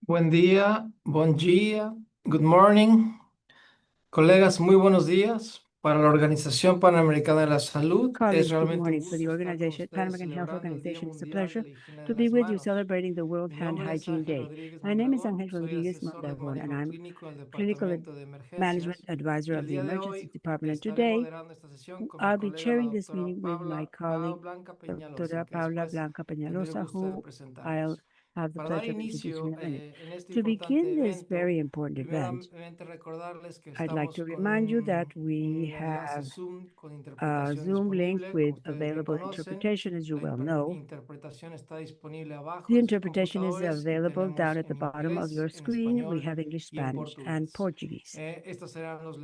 Buen día, bon dia, good morning. Colegas, muy buenos días. Para la Organización Panamericana de la Salud es Colleagues, good realmente un morning. For the gusto estar con organization, Pan ustedes American Health celebrando el Día Organization, it's a Mundial de pleasure la Higiene to de be las with you Manos. celebrating the World Mi Hand nombre es Hygiene Ángel Day. Rodríguez My name is Mondragón, Angel soy Rodriguez asesor de Mondragon, and manejo I'm clínico del Clinical Departamento de Management Emergencias Advisor y of el the día de Emergency hoy Department. And estaré today, moderando esta sesión con mi I'll be colega la chairing this doctora meeting with my colleague, Blanca Peñalosa, Dr. que Paula después Blanca tendré el Peñalosa, gusto de who I'll presentarles. have the Para dar pleasure of introducing in inicio a minute. en este To importante begin this evento, very important event, primeramente recordarles que I'd like estamos to con remind you that un we enlace have Zoom con a interpretación Zoom link disponible, como with ustedes ya available conocen. interpretation, as you La well know. interpretación está disponible abajo The de sus interpretation is computadores y available down tenemos at the en bottom of inglés, your en screen. We español have English, y en Spanish, and portugués. Portuguese. Estos serán los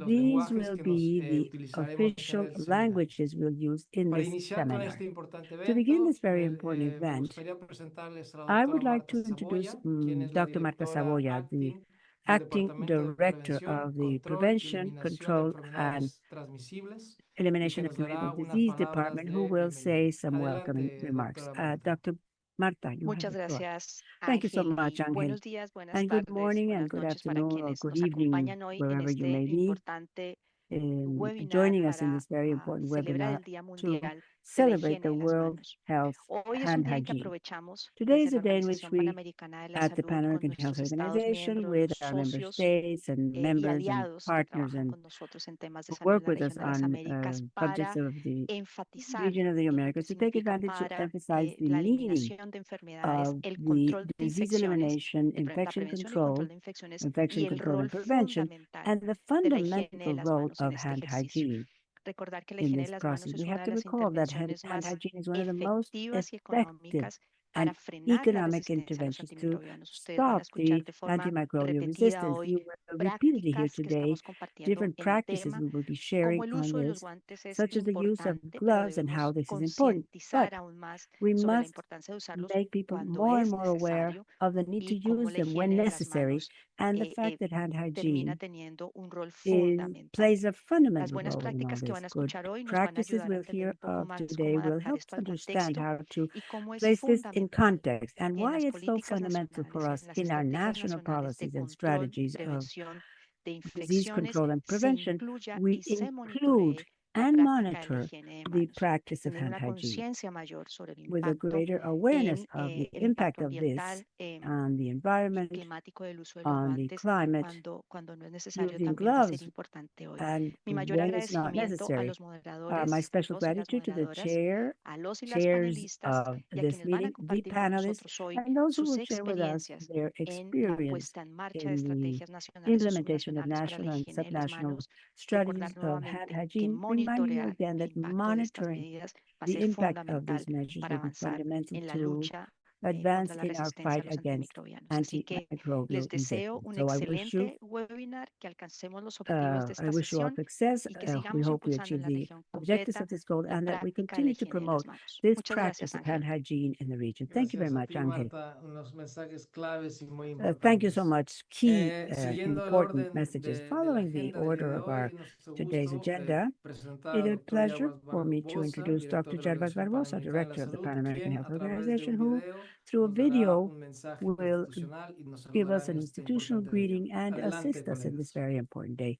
These lenguajes will que nos be the utilizaremos en official el seminario. languages we'll use in Para this iniciar con seminar. este importante To begin evento, this very important me event, gustaría presentarles a la I doctora would like Marta to introduce Saboya, quien es la Dr. Marta directora Savoya, the acting del acting Departamento de director Prevención, of the Control y Prevention, Eliminación de Control, and Enfermedades Transmisibles y que Elimination of nos dará Communicable unas Disease palabras Department, who de will bienvenida. say some welcoming Adelante, remarks. doctora Marta. Dr. Marta, you have Muchas the floor. gracias, Thank you so Ángel, much, y Angel. buenos días, buenas And good tardes, morning and buenas good noches para afternoon or quienes good nos evening, acompañan hoy en wherever you este may be, importante in webinar joining us in para this very important celebrar webinar el Día to Mundial de la celebrate Higiene the de las World Manos. Health Hoy es un Hand día en que Hygiene. aprovechamos Today desde is a la day in which Organización we, Panamericana de la at the Salud, Pan con American Health nuestros Estados Organization, miembros, with los our member socios states and y members and aliados que partners trabajan and con nosotros en temas de who salud work en la with us región de las on Américas subjects para of the enfatizar region of the lo que Americas, to take significa advantage to para emphasize the la meaning eliminación de enfermedades, of el the control de disease infecciones, elimination, la prevención y control de infection y el control rol and prevention, fundamental and the de la higiene de fundamental las role manos en of este hand ejercicio. hygiene Recordar que la in higiene de this las process. manos We es una have de to las recall that intervenciones hand más hygiene is one of the most efectivas y effective económicas and para frenar la economic resistencia a los interventions to antimicrobianos. Ustedes van a stop escuchar the de forma antimicrobial repetida resistance. hoy You will repeatedly hear prácticas que today estamos compartiendo different en el practices tema, we will be como sharing el on uso de los this, guantes es such as the use of importante, pero gloves and how debemos this is important. But concientizar aún más we sobre la must importancia de usarlos make people cuando more and es more aware necesario of the need to y cómo use la them when higiene de las necessary, manos and the eh, fact eh, that hand termina hygiene teniendo un rol is fundamental. plays a Las fundamental buenas role in all prácticas que this. van a Good escuchar hoy nos van a practices ayudar a we'll entender hear un poco of más today cómo will adaptar help esto us al understand contexto how to y cómo es place this in fundamental context and en why las it's so políticas fundamental for nacionales, en us las in our estrategias national nacionales de policies and control y strategies of prevención de disease infecciones, control and se prevention. incluya We y se include monitoree la and práctica de la monitor higiene de the manos, practice of tener hand una hygiene conciencia mayor sobre el with a impacto greater awareness en of the el impact impacto of this ambiental on the y environment, climático del uso de los on the guantes climate, cuando no es necesario using también va a ser gloves, importante hoy. and Mi mayor when it's not agradecimiento a necessary. los My moderadores, special los y las gratitude to the moderadoras, a los y las chairs panelistas of y a this quienes van a meeting, the compartir con panelists, nosotros hoy and those who sus will share with us experiencias their en la experience puesta en marcha de in the estrategias nacionales o implementation of subnacionales para la national and higiene de las subnational manos. strategies Recordar of hand nuevamente que hygiene, reminding you monitorear again el that impacto de estas monitoring medidas va a the ser impact of fundamental these measures para will be avanzar fundamental en la to lucha advance contra la in our resistencia a fight los against antimicrobianos. Así que les antimicrobial deseo resistance. un So excelente webinar, que alcancemos los objetivos de I esta wish you all sesión success. y que We sigamos hope we impulsando achieve en la the región objectives completa of this goal la and that we práctica de la continue to higiene de las promote manos. this Muchas gracias, practice of hand Ángel. hygiene in the region. Thank you very Gracias a much, ti, Angel. Marta. Unos mensajes claves y muy Thank you so importantes. much. Key, Siguiendo el important orden messages. de la Following the agenda del día order de of hoy, our es nuestro today's gusto agenda, presentar it's al a doctor pleasure Jarbas for me to Barbosa, introduce director Dr. de la Jarbas Organización Barbosa, Panamericana de la Director of the Salud, Pan American quien Health a través de Organization, un who, video through a nos dará video, un mensaje will institucional y nos give saludará us en an este institutional importante día. greeting and Adelante, assist us in this colegas. very important day.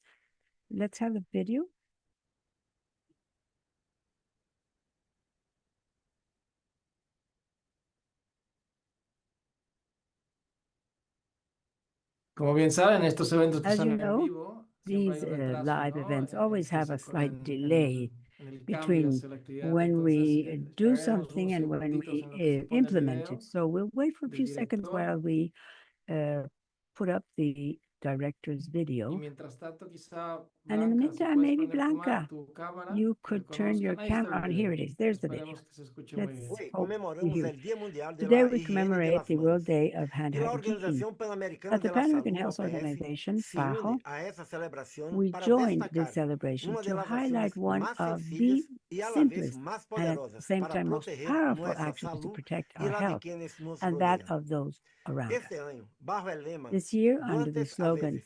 Let's have the video. Como bien saben, estos eventos que As you son en know, vivo, siempre hay these un retraso, live ¿no? events always have a slight delay En el cambio between hacia la actividad. when Entonces, we do esperaremos something unos and when segunditos we en lo que se pone el implement it. video So we'll wait for a del few seconds director. while we put up the director's Y video. mientras tanto, quizá, And in the Blanca, si meantime, puedes maybe prender Blanca, tu cámara, you que could turn your reconozcan. Ahí está el camera on. Here video. it is. There's the video. Esperemos que se escuche muy bien. Let's Hoy hope we conmemoramos hear it. el Día Mundial de Today la we Higiene de commemorate las the World Manos. Day of Hand Y la Hygiene. Organización Panamericana At the de la Pan American Salud, Health OPS, Organization, se une PAHO, a esa celebración we para joined this destacar celebration una de to las highlight acciones one más of the sencillas y a la vez simplest más and at the poderosas same para time most proteger powerful nuestra actions to salud protect y our la de health quienes nos and that rodean. of those around us. Este año, bajo el lema This year, under the Guantes a slogan, veces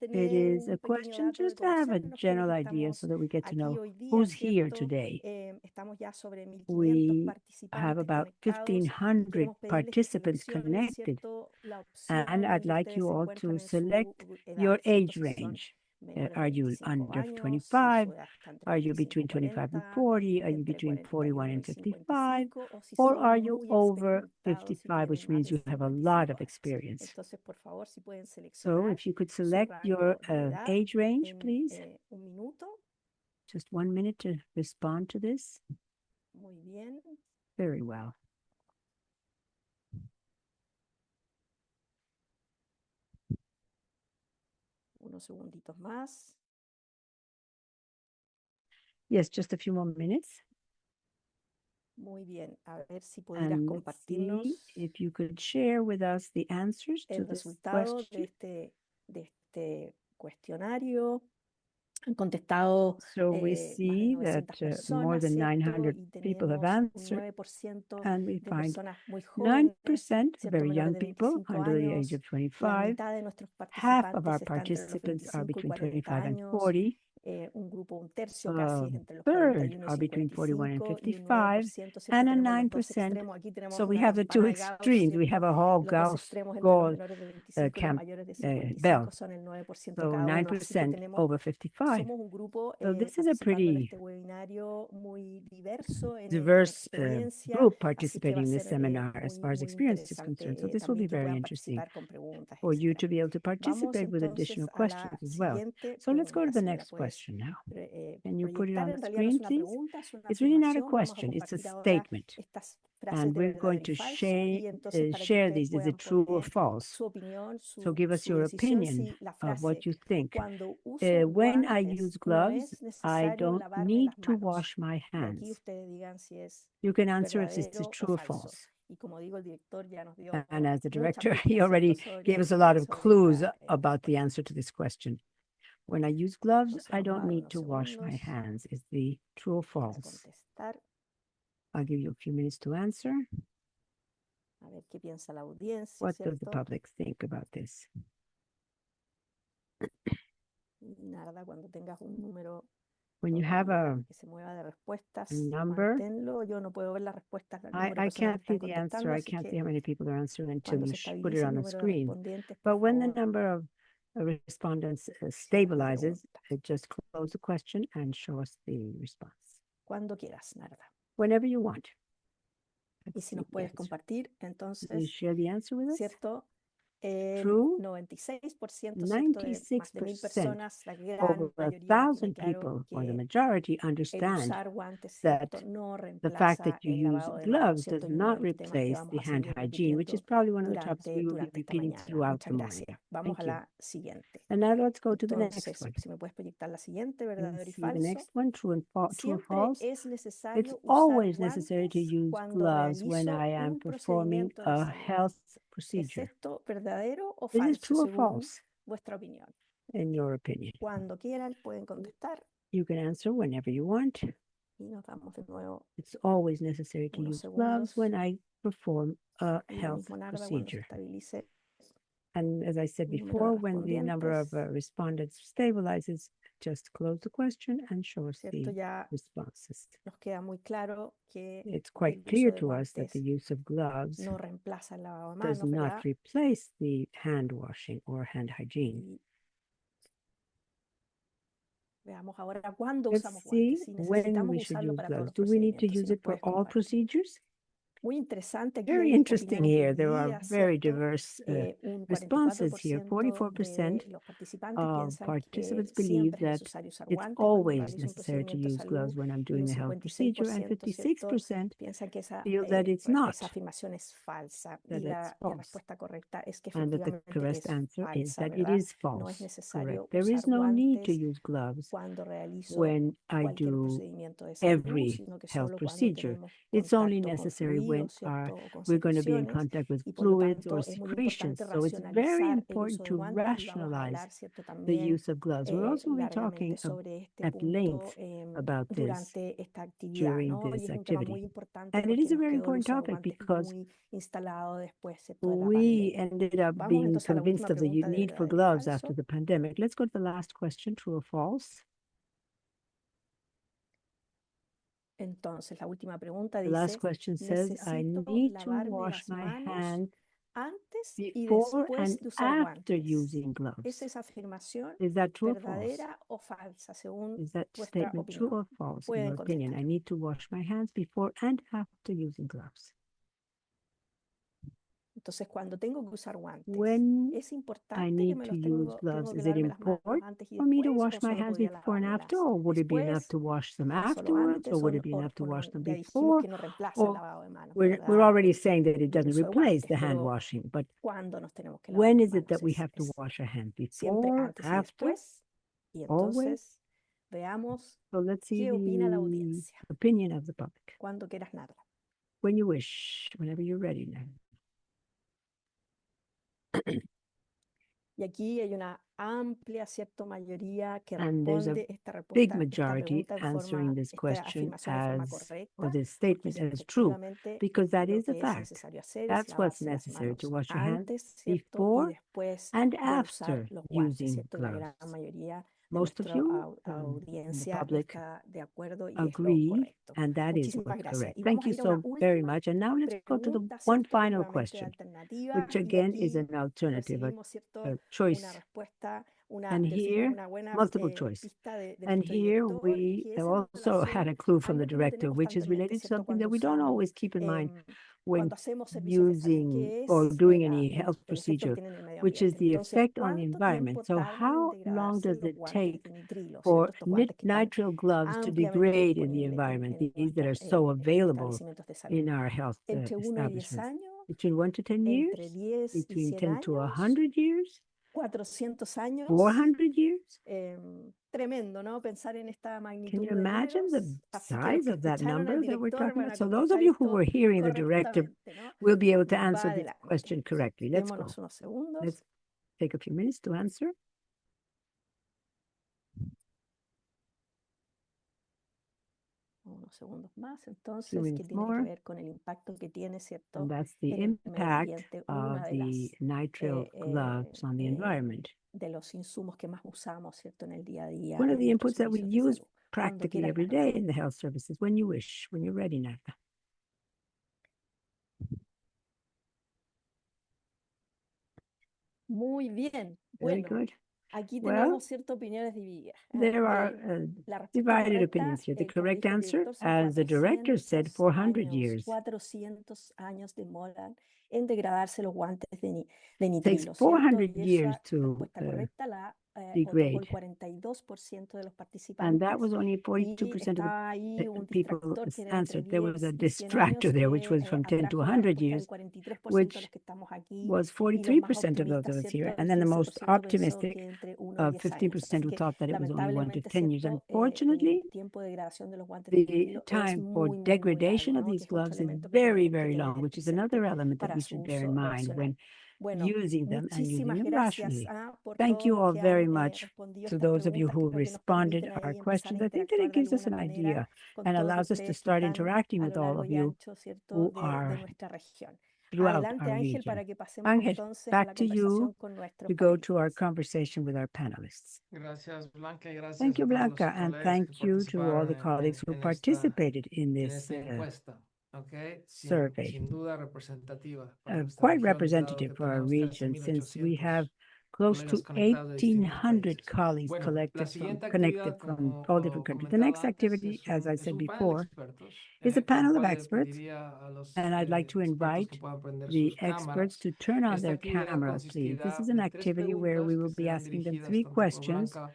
It tener is un a pequeño question dato de just to have a conocernos, general quienes idea so estamos that we get to aquí know hoy día, who's here ¿cierto? today. Estamos ya sobre 1.500 We have participantes about conectados y 1,500 queremos pedirles que participants seleccionen, connected, ¿cierto? La opción and I'd donde like ustedes you se all encuentran to en su select edad, your ¿cierto? age Si son range. menores de Are you 25 under años, si 25? su edad está entre Are you 25 y between 25 and 40, 40? Are you entre between 41 41 and y 55? 55, o si Or son are you muy over experimentados y 55, tienen which más means de you have a lot 55 of años. experience? Entonces, por favor, si pueden So seleccionar if you could su select your rango de edad age range, en please. un minuto. Just 1 minute to respond to this. Muy bien. Very well. Unos segunditos más. Yes, just a few more minutes. Muy bien. A ver si pudieras And compartirnos see if you could share with us the answers to el this resultado question. de este cuestionario. Han contestado So we más de see that 900 more personas, than ¿cierto? 900 Y people have tenemos un answered, 9% and we de find personas muy jóvenes, 9% ¿cierto? very Menores young de people 25 under the age años. of La 25. mitad de nuestros Half of our participantes está entre los participants are 25 y between 40 25 and años. 40. Un tercio casi A es entre los third 41 y are between 41 and 55 y un 55, 9%, ¿cierto? and a Tenemos los dos 9%. extremos. Aquí tenemos So we una have the two campana de Gauss, extremes. We have ¿cierto? a whole Los dos Gauss extremos entre los Gauss menores de 25 y los mayores de 55 bell. son el 9% So cada uno. Así que 9% tenemos, over 55. somos un grupo So this is a participando en pretty este webinario muy diverso en diverse experiencia. group Así que va a participating in this ser seminar as muy, far as muy experience is concerned. So interesante this will be también que very puedan interesting participar con preguntas, for you etcétera. to be able to Vamos participate with entonces additional a la questions as well. siguiente So let's go to pregunta, the si me la next puedes question now. Can you put it proyectar. on En the realidad no es screen, una please? pregunta, es una It's really not a afirmación. Vamos a question, it's a compartir ahora statement. estas frases And de we're going verdadero y to falso, y entonces para que share ustedes these. Is puedan it true or poner false? su opinión, So give us su your decisión, opinion si la of what frase you think. cuando uso When I guantes use no gloves, es I necesario don't lavarme need las to manos. wash my Y aquí hands. ustedes digan si es You can answer if it's verdadero o true or falso. false. Y como digo, el director ya nos dio And as the muchas director, pistas, he ¿cierto? already gave us a lot of sobre clues esta about the respuesta. answer to this question. When I use gloves, Entonces I vamos a don't dar need unos to wash my segundos hands. Is the true or para false? contestar, I'll give you a few minutes to answer. a ver qué piensa la audiencia, What does the ¿cierto? public think about this? Y nada, cuando tengas un número When you have todavía que se mueva de respuestas, number, manténlo. Yo no puedo ver las respuestas, el número de I personas que can't see están the answer. contestando, I así can't see que how many people are answering until cuando you se put it estabilice el on the número de screen. respondentes, por But when the favor, number of respondents cierra la stabilizes, pregunta. just close the question and show us the response. Cuando quieras, Narda. Whenever you want. Y Let's si see nos the puedes answer. compartir, Will you entonces, share the answer with us? ¿cierto? El True, 96%, ¿cierto? De más de 1000 96%, personas, la gran over mayoría tiene 1,000 claro people, or the que majority, el understand usar guantes, that ¿cierto? No the fact that reemplaza you el use lavado de manos, gloves ¿cierto? does Y uno de not los temas que replace vamos the a hand seguir hygiene, which is repitiendo probably one of the topics we will be durante esta repeating mañana. throughout Muchas the morning. gracias. Vamos Thank a you. la siguiente. And now let's go to the next Entonces, one. si me puedes proyectar la siguiente, And verdadero y see the falso. next one, true or Siempre false. es It's necesario usar always necessary to guantes use cuando gloves when realizo I am un performing procedimiento de a salud. health ¿Es procedure. esto verdadero o Is this falso, true or según false, vuestra opinión? in your opinion? Cuando quieran pueden contestar You can answer whenever you want. y nos damos de nuevo It's always necessary to unos use gloves segundos. when I perform a Y lo health mismo, Narda, cuando se procedure. estabilice And as I said el número before, de when the number of respondientes, respondents stabilizes, just close the question and show us ¿cierto? the Ya responses. nos queda muy claro que It's quite el clear uso de to us that the guantes use of gloves no reemplaza el lavado de does manos, not ¿verdad? replace the hand washing or hand hygiene. Y veamos ahora cuándo Let's usamos see guantes, si when necesitamos we should usarlo use para todos gloves. los Do we need to procedimientos, si use nos it for puedes all compartir. procedures? Muy interesante, aquí Very hay interesting opiniones here. There are divididas, very ¿cierto? diverse Un responses here. 44% 44% de los participantes of piensan que participants believe siempre es that necesario usar it's guantes cuando always realiza un necessary to procedimiento de use salud, gloves when I'm y doing un the health procedure, and 56%, ¿cierto? 56% Piensan que feel that it's not, esa afirmación es falsa. that Y it's la false, respuesta correcta es que and that the efectivamente correct es answer is falsa, that it ¿verdad? is No es false. necesario Correct. There usar is no need to guantes use gloves cuando realizo when I cualquier do procedimiento de salud, every sino que health solo cuando procedure. tenemos It's only contacto con necessary when fluidos, ¿cierto? O con we're going to be in secreciones, contact with y por lo fluids or tanto es muy importante secretions. So it's very racionalizar el uso important de to guantes, y vamos a rationalize hablar, ¿cierto? the También use of gloves. We're also be largamente talking sobre este at punto length about this durante esta actividad, during ¿no? Y this es un tema muy activity. importante And it porque is a nos very quedó el important uso de topic guantes because muy instalado después, ¿cierto? De la we pandemia. ended up Vamos being entonces a la última convinced of the pregunta de need for verdadero y gloves falso. after the pandemic. Let's go to the last question, true or false. Entonces, la última pregunta The last dice, question says, I necesito need to lavarme wash las my manos hands antes y before después and de usar after guantes. using gloves. ¿Es esa afirmación Is that true or false? verdadera o falsa, según Is that vuestra statement true opinión? or false in Pueden your opinion? I contestar. need to wash my hands before and after using gloves. Entonces, cuando tengo que usar guantes, When ¿es I importante que need me to los use tengo gloves, que is it lavarme las manos important antes y for me to después wash o my solo hands podría before and after, lavármelas or would it be enough después to wash them o solo afterwards, or antes would it be enough to o wash them ya dijimos before? que no reemplaza el Or lavado de manos, we're ¿verdad? already saying that it El doesn't uso de replace guantes, the hand pero washing, but ¿cuándo nos tenemos que lavar when las is it that manos? we have to Es wash our hands? siempre Before, antes y after, después. Y always? entonces veamos So let's see qué opina la the audiencia. opinion of the public. Cuando quieras, Narra. When you wish, whenever you're ready now. Y aquí hay una amplia, cierta mayoría que And there's a responde esta big respuesta, esta majority pregunta en answering forma, this esta question afirmación en forma as, or correcta, this porque statement eso as true, efectivamente because that lo is a que es fact. necesario hacer es That's what's lavarse las necessary to manos wash your hands antes, ¿cierto? Y before después and de usar after los guantes, using ¿cierto? Y la gloves. gran mayoría de Most of nuestra you in the audiencia public está de acuerdo y es lo agree, correcto. and that is Muchísimas what's gracias. correct. Y Thank vamos a you ir a una so very última much. And now let's go to the pregunta, one ¿cierto? Que final nuevamente de question, alternativa. which Y again is aquí an alternative, recibimos, ¿cierto? a Una choice. respuesta, And recibimos here, una buena multiple choice. pista de And nuestro here director, we que es en also had relación a clue a from the algo que no director, tenemos which tanto is en mente, related to ¿cierto? something that Cuando we don't usamos, always keep in mind when cuando hacemos servicios de salud, using que or es doing any health el efecto que procedure, tiene en el medio which is ambiente. the Entonces, effect on the ¿cuánto environment. tiempo So tardan en how long degradarse does los it guantes take de nitrilo, for ¿cierto? Estos guantes que están nitrile gloves to ampliamente degrade in the disponibles environment, en these that are nuestros so available establecimientos de salud? in our health Entre 1 y 10 establishments? años, Between 1 to 10 entre years, 10 y between 100 10 to años, 100 years, 400 años. 400 years? Tremendo, ¿no? Pensar en esta Can magnitud you de imagine the números. Así que los size que of that escucharon al number that we're director talking van about? a So those of contestar you who esto were hearing the directive correctamente, ¿no? will be able to answer Va this adelante. question correctly. Let's go. Démonos unos segundos. Let's take a few minutes to answer. Unos segundos más, entonces, Few que minutes tiene que more. ver con el impacto que tiene, ¿cierto? And that's the En el medio impact ambiente, of una de the las nitrile gloves on the environment. de los insumos que más usamos, ¿cierto? En el día a día One of en the nuestros inputs that we servicios de use salud. Cuando practically quieras, every Narda. day in the health services. When you wish, when you're ready, Nata. Muy bien. Very Bueno, good. aquí Well, tenemos ciertas opiniones divididas. there are La respuesta divided correcta, opinions here. The como correct dijo el answer, director, son as the director said, 400 years. 400 años demoran en degradarse los guantes de Takes nitrilo, ¿cierto? 400 Y years esa to respuesta correcta la otorgó degrade. el 42% de los And participantes. that was only Y 42% of the estaba ahí un people distractor que era entre answered. There was a 10 y 100 años distractor there, which que was from 10 to atrajo la 100 respuesta del years, 43% de which los que estamos aquí was y los más 43% of those optimistas, of us here. ¿cierto? And El then the most 15% pensó optimistic que entre 1 y 10 años. 15% Así who que thought that it was only 1 to lamentablemente, 10 years. ¿cierto? Unfortunately, El tiempo de degradación de los guantes de the nitrilo es time for muy, muy, muy degradation largo, of ¿no? Que these es otro gloves is elemento que very, tenemos que very tener long, which is presente another element that para we su should bear in uso mind when racional. Bueno, using them and using muchísimas them gracias rationally. por Thank todos you los all que very han much respondido to estas those of you preguntas. who Creo que nos responded permiten our ahí empezar questions. a I think that interactuar it de gives us alguna an manera idea con and todos allows us to ustedes que start están interacting a with lo all largo of y you ancho, ¿cierto? who de are nuestra región. throughout Adelante, our Ángel, region. para que pasemos Angel, entonces a back la to you conversación con nuestros to go to our panelistas. conversation with our panelists. Gracias, Blanca, y gracias Thank a you, todos los Blanca, and colegas que thank you to all participaron the colleagues who en participated in en this esta encuesta, ¿ok? survey. Sin duda representativa para nuestra Quite región, dado representative que for our tenemos region, casi since we 1,800 have close to colegas conectados de distintos 1,800 países. colleagues Bueno, la siguiente connected actividad, from como all different countries. The comentaba next antes, activity, as I said es un panel de before, expertos, is a con lo panel of cual le experts, pediría a los and I'd like to expertos que invite puedan prender the sus experts cámaras. to turn on Esta their actividad cameras, please. This consistirá is an de 3 activity where we preguntas que will be serán asking them dirigidas 3 tanto por questions Blanca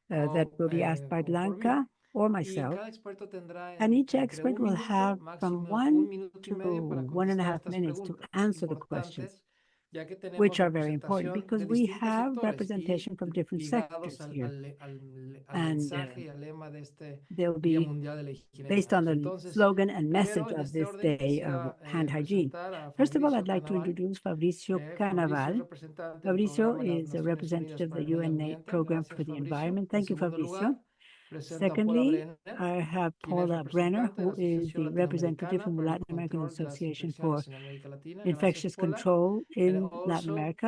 that will be asked by como por mí. Blanca or Y myself. cada experto tendrá And each entre expert un will minuto, have from máximo 1 un minuto y to medio para 1.5 contestar estas minutes to preguntas answer the questions, importantes, ya que tenemos which are very important representación because de we distintos have sectores y representation from different ligados sectors here. al And mensaje y al lema de este they'll Día be Mundial de la Higiene de based on Manos. the Entonces, slogan and primero, message en of este this orden, day of quisiera hand hygiene. presentar a First of all, Fabricio I'd like to Canaval. introduce Fabricio Fabricio es Canaval. representante del Fabricio Programa de las is a Naciones Unidas representative of para the el Medio UN Ambiente. Program Gracias, for the Fabricio. Environment. En Thank you, segundo Fabricio. lugar, presento a Paula Secondly, Brenner, I have quien es Paula Brenner, representante de la who is Asociación the representative Latinoamericana from the para el Latin American Control de las Association Infecciones for en América Latina. Gracias, Infectious Paula. Control And in Latin also America.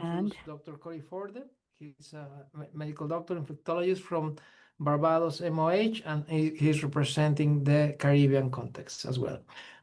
And introduce Dr. Corey Forde. He's a medical doctor, infectologist from Barbados MOH, and he's representing the Caribbean context as well.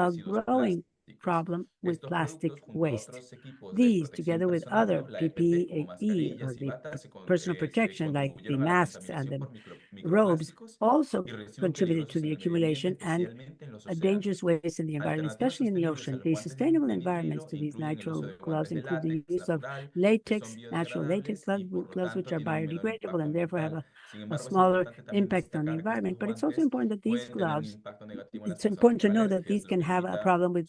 a growing problem with plastic waste. These, together with other PPE, or the personal protection, like the masks and the robes, also contributed to the accumulation and a dangerous waste in the environment, especially in the ocean. The sustainable environments to these nitrile gloves include the use of latex, natural latex gloves, which are biodegradable and therefore have a smaller impact on the environment. But it's also important that these gloves, it's important to know that these can have a problem with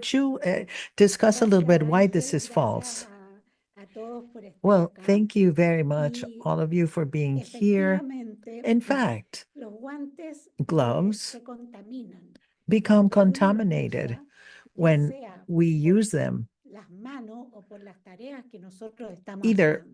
would you discuss a little bit why this is false? Well, thank you very much, all of you, for being here. In fact, gloves become contaminated when we use them either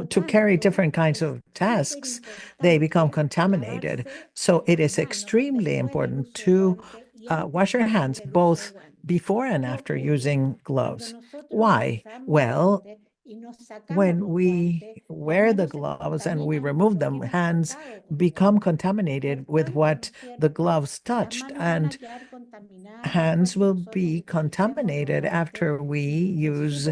to carry different kinds of tasks, they become contaminated. So it is extremely important to wash your hands both before and after using gloves. Why? Well, when we wear the gloves and we remove them, hands become contaminated with what the gloves touched, and hands will be contaminated after we use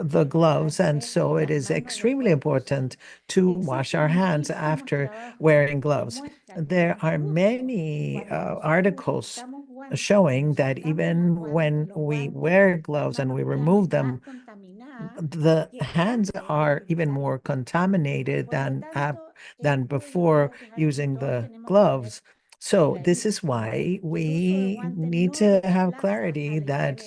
the gloves. And so it is extremely important to wash our hands after wearing gloves. There are many articles showing that even when we wear gloves and we remove them, the hands are even more contaminated than before using the gloves. So this is why we need to have clarity that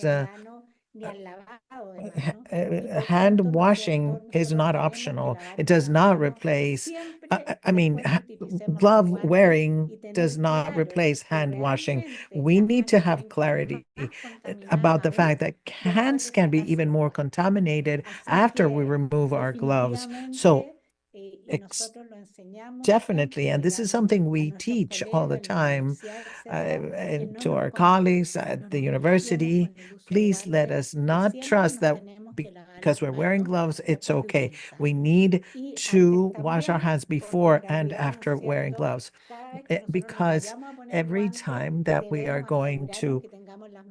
hand washing is not optional. It does not replace, glove wearing does not replace hand washing. We need to have clarity about the fact that hands can be even more contaminated after we remove our gloves. So definitely, and this is something we teach all the time and to our colleagues at the university. Please let us not trust that because we're wearing gloves, it's okay. We need to wash our hands before and after wearing gloves because every time that we are going to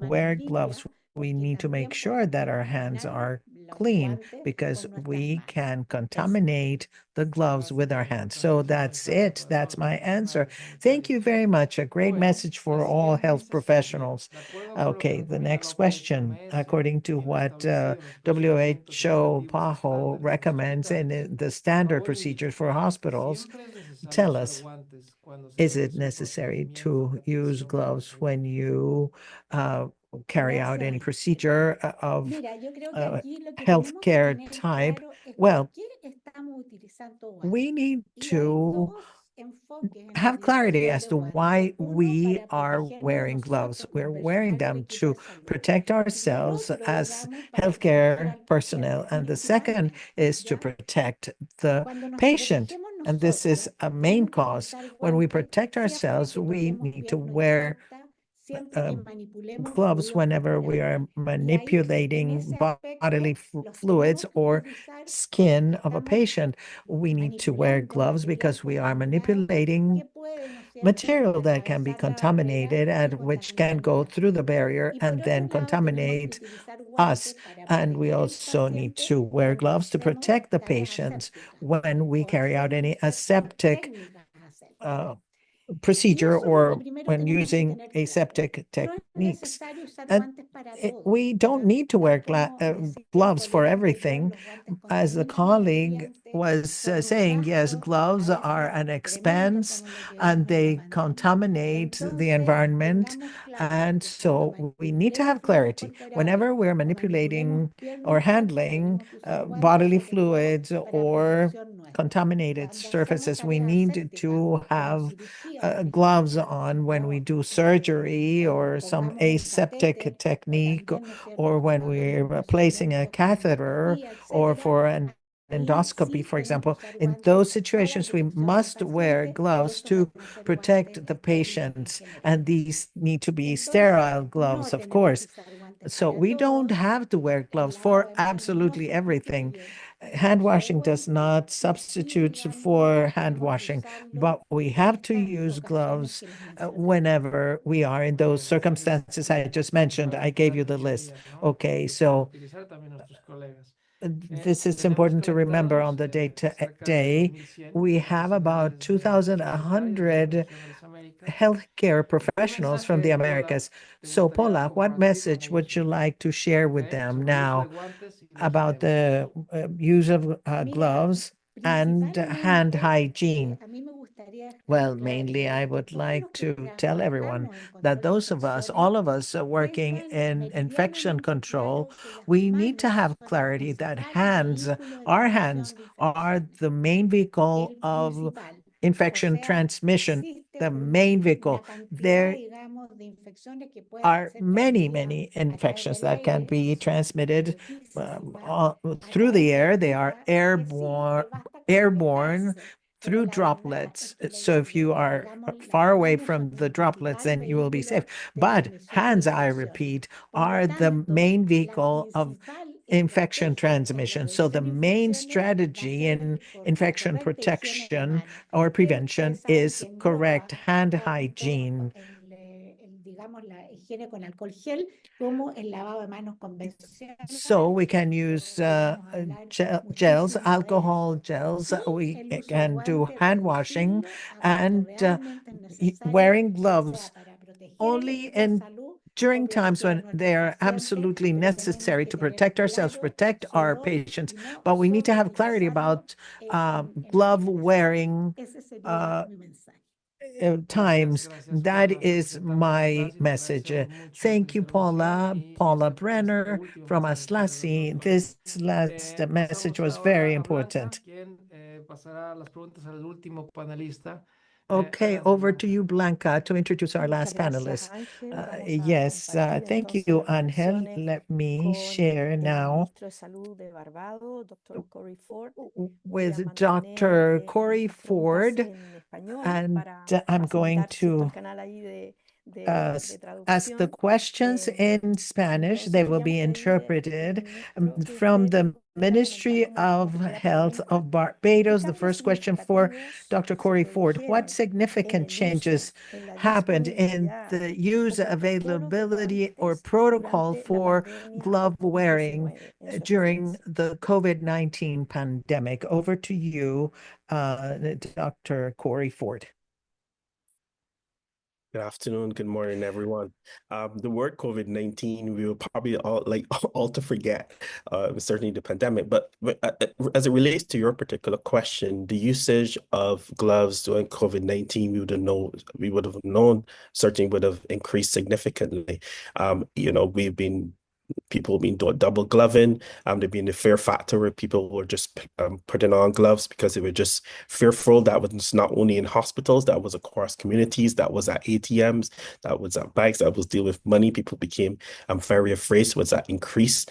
wear gloves, we need to make sure that our hands are clean because we can contaminate the gloves with our hands. So that's it. That's my answer. Thank you very much. A great message for all health professionals. Okay, the next question. According to what WHO PAHO recommends and the standard procedures for hospitals, tell us, is it necessary to use gloves when you carry out any procedure of healthcare type? Well, we need to have clarity as to why we are wearing gloves. We're wearing them to protect ourselves as healthcare personnel. And the second is to protect the patient. And this is a main cause. When we protect ourselves, we need to wear gloves whenever we are manipulating bodily fluids or skin of a patient. We need to wear gloves because we are manipulating material that can be contaminated and which can go through the barrier and then contaminate us. And we also need to wear gloves to protect the patients when we carry out any aseptic procedure or when using aseptic techniques. And we don't need to wear gloves for everything. As the colleague was saying, yes, gloves are an expense and they contaminate the environment. And so we need to have clarity. Whenever we're manipulating or handling bodily fluids or contaminated surfaces, we need to have gloves on when we do surgery or some aseptic technique, or when we're placing a catheter or for an endoscopy, for example. In those situations, we must wear gloves to protect the patients, and these need to be sterile gloves, of course. So we don't have to wear gloves for absolutely everything. Hand washing does not substitute for hand washing, but we have to use gloves whenever we are in those circumstances I just mentioned. I gave you the list. Okay, so this is important to remember on the day to day. We have about 2,100 healthcare professionals from the Americas. So, Paula, what message would you like to share with them now about the use of gloves and hand hygiene? Well, mainly, I would like to tell everyone that those of us, all of us working in infection control, we need to have clarity that our hands are the main vehicle of infection transmission, the main vehicle. There are many, many infections that can be transmitted through the air. They are airborne through droplets. So if you are far away from the droplets, then you will be safe. But hands, I repeat, are the main vehicle of infection transmission. So the main strategy in infection protection or prevention is correct hand hygiene. So we can use gels, alcohol gels. We can do hand washing and wearing gloves only during times when they are absolutely necessary to protect ourselves, protect our patients. But we need to have clarity about glove wearing times. That is my message. Thank you, Paula. Paula Brenner from Aslasi. This last message was very important. Pasará las preguntas al último panelista. Okay, over to you, Blanca, to introduce our last panelist. Yes, thank you, Angel. Let me share now with Dr. Corey Ford, and I'm going to ask the questions in Spanish. They will be interpreted from the Ministry of Health of Barbados. The first question for Dr. Corey Ford. What significant changes happened in the use, availability, or protocol for glove wearing during the COVID-19 pandemic? Over to you, Dr. Corey Ford. Good afternoon, good morning, everyone. The word COVID-19, we will probably all all to forget, certainly the pandemic. But as it relates to your particular question, the usage of gloves during COVID-19, we would have known, certainly would have increased significantly. People being doing double gloving. There being the fear factor where people were just putting on gloves because they were just fearful. That was not only in hospitals, that was across communities, that was at ATMs, that was at banks, that was dealing with money. People became very afraid. So was that increase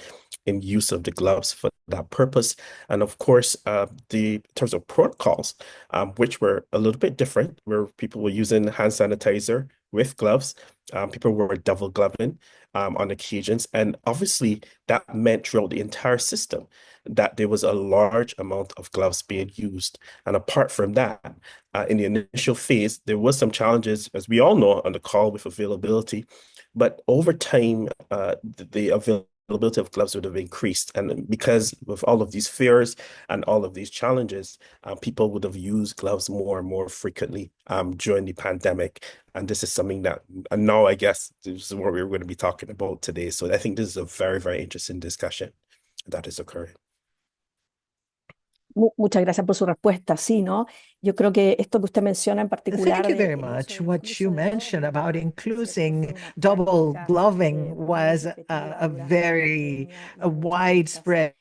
in use of the gloves for that purpose. And of course, in terms of protocols, which were a little bit different, where people were using hand sanitizer with gloves. People were double gloving on occasions. And obviously, that meant throughout the entire system that there was a large amount of gloves being used. And apart from that, in the initial phase, there was some challenges, as we all know, on the call with availability. But over time, the availability of gloves would have increased. And because with all of these fears and all of these challenges, people would have used gloves more and more frequently during the pandemic. And this is something that, and now I guess this is what we're going to be talking about today. So I think this is a very, very interesting discussion that is occurring. Muchas gracias por su respuesta. Sí, ¿no? Yo creo que esto que usted menciona en particular Thank you very much. What you mentioned about including double gloving was a very widespread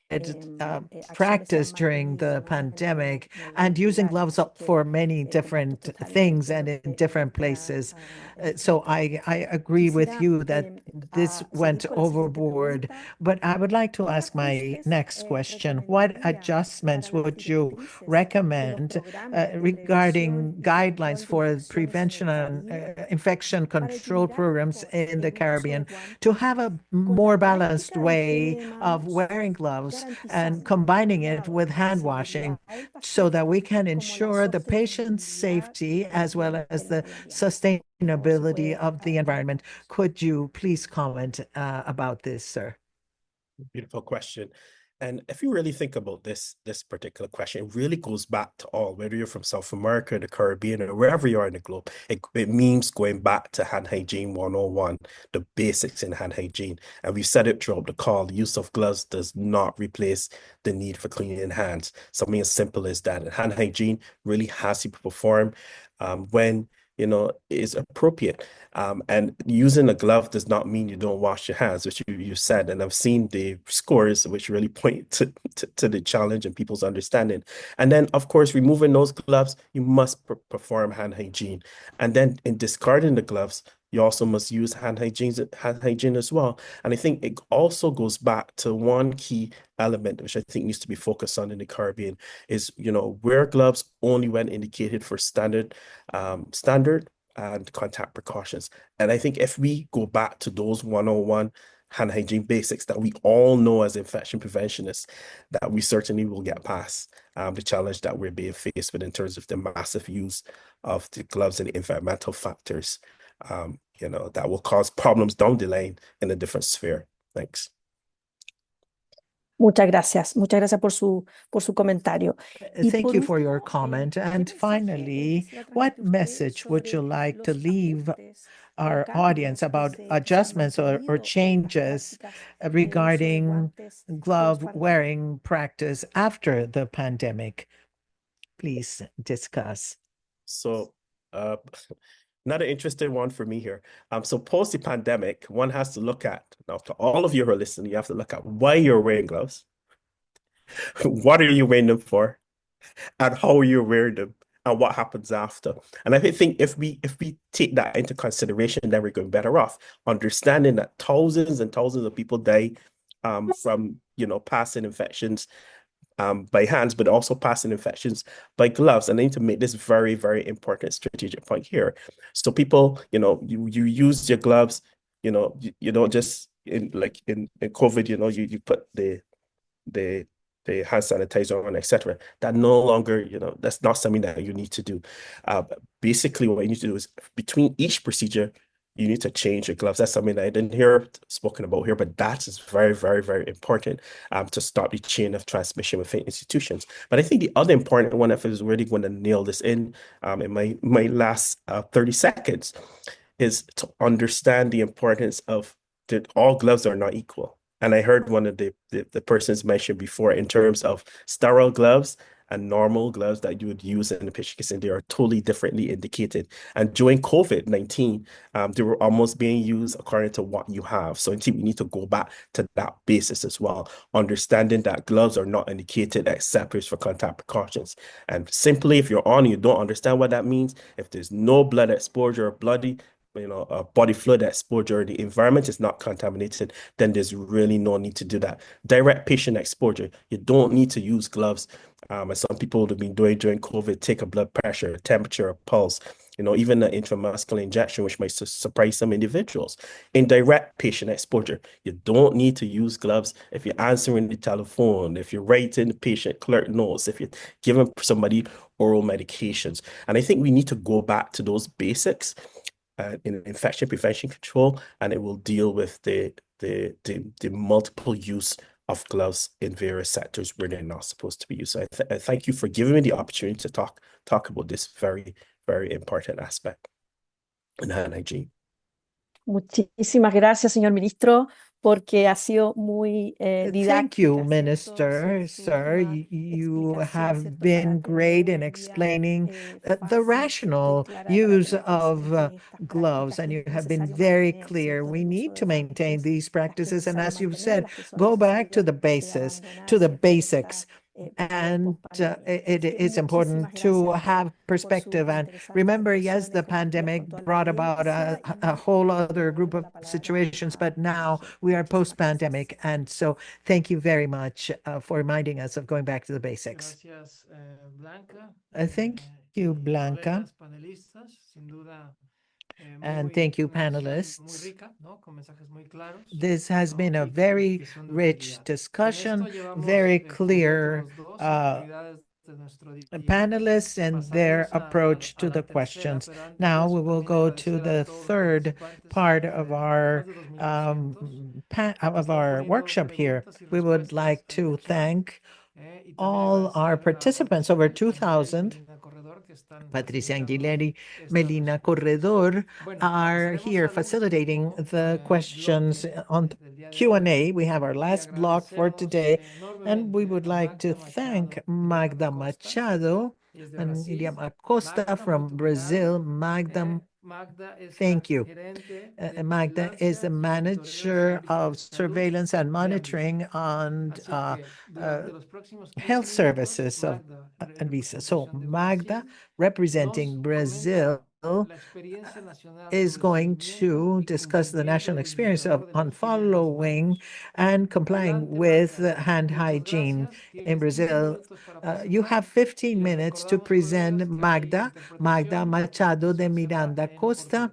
practice during the pandemic, and using gloves up for many different things and in different places. So I agree with you that this went overboard. But I would like to ask my next question. What adjustments would you recommend regarding guidelines for prevention and infection control programs in the Caribbean to have a more balanced way of wearing gloves and combining it with hand washing so that we can ensure the patient's safety as well as the sustainability of the environment? Could you please comment about this, sir? Beautiful question. And if you really think about this particular question, it really goes back to all, whether you're from South America, the Caribbean, or wherever you are in the globe, it means going back to hand hygiene 101, the basics in hand hygiene. And we've said it throughout the call, the use of gloves does not replace the need for cleaning hands. Something as simple as that. And hand hygiene really has to be performed when is appropriate. And using a glove does not mean you don't wash your hands, which you said. And I've seen the scores which really point to the challenge and people's understanding. And then, of course, removing those gloves, you must perform hand hygiene. And then in discarding the gloves, you also must use hand hygiene as well. And I think it also goes back to one key element, which I think needs to be focused on in the Caribbean, is, wear gloves only when indicated for standard and contact precautions. And I think if we go back to those 101 hand hygiene basics that we all know as infection preventionists, that we certainly will get past the challenge that we're being faced with in terms of the massive use of the gloves and the environmental factors, that will cause problems down the line in a different sphere. Thanks. Muchas gracias por su comentario. Y Thank por you for your último, comment. ¿qué And mensaje finally, quisiera what transmitir usted message would you sobre like to los leave ajustes o our audience cambios about que se han adjustments or mantenido en las changes prácticas de uso de regarding guantes glove post-pandemia? wearing practice after the pandemic? Please discuss. So, another interesting one for me here. So post the pandemic, one has to look at, now to all of you who are listening, you have to look at why you're wearing gloves. What are you wearing them for? And how you're wearing them and what happens after. And I think if we take that into consideration, then we're going better off, understanding that thousands and thousands of people die from passing infections by hands, but also passing infections by gloves. And I need to make this very, very important strategic point here. So people, you use your gloves, you don't just in COVID, you put the hand sanitizer on, etc. That no longer, that's not something that you need to do. Basically, what you need to do is between each procedure, you need to change your gloves. That's something that I didn't hear spoken about here, but that is very, very, very important to stop the chain of transmission within institutions. But I think the other important one, if I was really going to nail this in my last 30 seconds, is to understand the importance of that all gloves are not equal. And I heard one of the persons mention before in terms of sterile gloves and normal gloves that you would use in the patient case, and they are totally differently indicated. And during COVID-19, they were almost being used according to what you have. So I think we need to go back to that basis as well, understanding that gloves are not indicated except for contact precautions. And simply, if you're on and you don't understand what that means, if there's no blood exposure or bloody body fluid exposure, the environment is not contaminated, then there's really no need to do that. Direct patient exposure, you don't need to use gloves. As some people have been doing during COVID, take a blood pressure, temperature, a pulse, even an intramuscular injection, which might surprise some individuals. In direct patient exposure, you don't need to use gloves if you're answering the telephone, if you're writing the patient clerk notes, if you're giving somebody oral medications. And I think we need to go back to those basics in infection prevention control, and it will deal with the multiple use of gloves in various sectors where they're not supposed to be used. So I thank you for giving me the opportunity to talk about this very, very important aspect in hand hygiene. Muchísimas gracias, señor ministro, porque ha sido muy Thank you, didáctica, ¿cierto? Minister, Su sir. última You explicación, have ¿cierto? been Para great tener in hoy día explaining the fácil, ¿cierto? Y rational clara para use tener of presente estas gloves, prácticas and que you es have been necesario very mantener, clear. ¿cierto? We El uso need de to maintain guantes, these las que es practices, and necesario as you've mantener, said, las que son go back to necesarias the basis, abandonar, to the ¿cierto? En basics. esta periodo And post-pandemia. it Así que is important muchísimas to gracias have por sus perspective. And interesantes remember, yes, the expresiones compartidas pandemic con toda la brought about audiencia. a Y whole other group dando of la palabra situations, but now Ángel. we are Muchísimas gracias. post-pandemic. And so thank you very much for reminding us of going back to the basics. Gracias, Blanca. Thank you, Y Blanca. colegas panelistas, sin duda, And thank you, una sesión muy panelists. rica, ¿no? Con mensajes muy claros, This has ¿no? been a Y very que son de rich utilidad. Con discussion, esto llevamos very cubiertos clear los dos uh, actividades de nuestro día. panelists and their Pasamos approach a to la the tercera, questions. pero antes de Now eso we will también go to agradecer a the todos los third participantes, part of más de 2,200, que han of estado our poniendo workshop here. preguntas y We would respuestas like en to el chat. thank Y también all our agradecer a participants, Patricia over Anguileri y 2,000. Melina Corredor, que están Patricia facilitando Anguileri, estas Melina respuestas. Corredor Bueno, are pasaremos here al facilitating último the questions bloque on del día de hoy Q&A. We have our y last block for agradecemos today, and we enormemente would a like to Magda thank Machado y Magda Miriam Acosta Machado desde and Brasil. Miriam Acosta Magda, muy from obrigado. Brazil. Magda, Magda es la thank you. gerente de Magda is the vigilancia y monitoreo de manager of servicios de salud surveillance and de Anvisa. monitoring on Así que durante los próximos 15 health minutos, services of Magda, en Anvisa. So representación de Magda, Brasil, representing nos Brazil, comentará la experiencia nacional is sobre going seguimiento to y discuss the cumplimiento national del experience of indicador de on la higiene de las following manos. and complying Adelante, with Magda. hand Muchas hygiene gracias. in Tienes 15 Brazil. minutos para You have presentar 15 y les minutes to recordamos, colegas, present que hay Magda interpretación porque la Machado de sesión se da Miranda en Costa.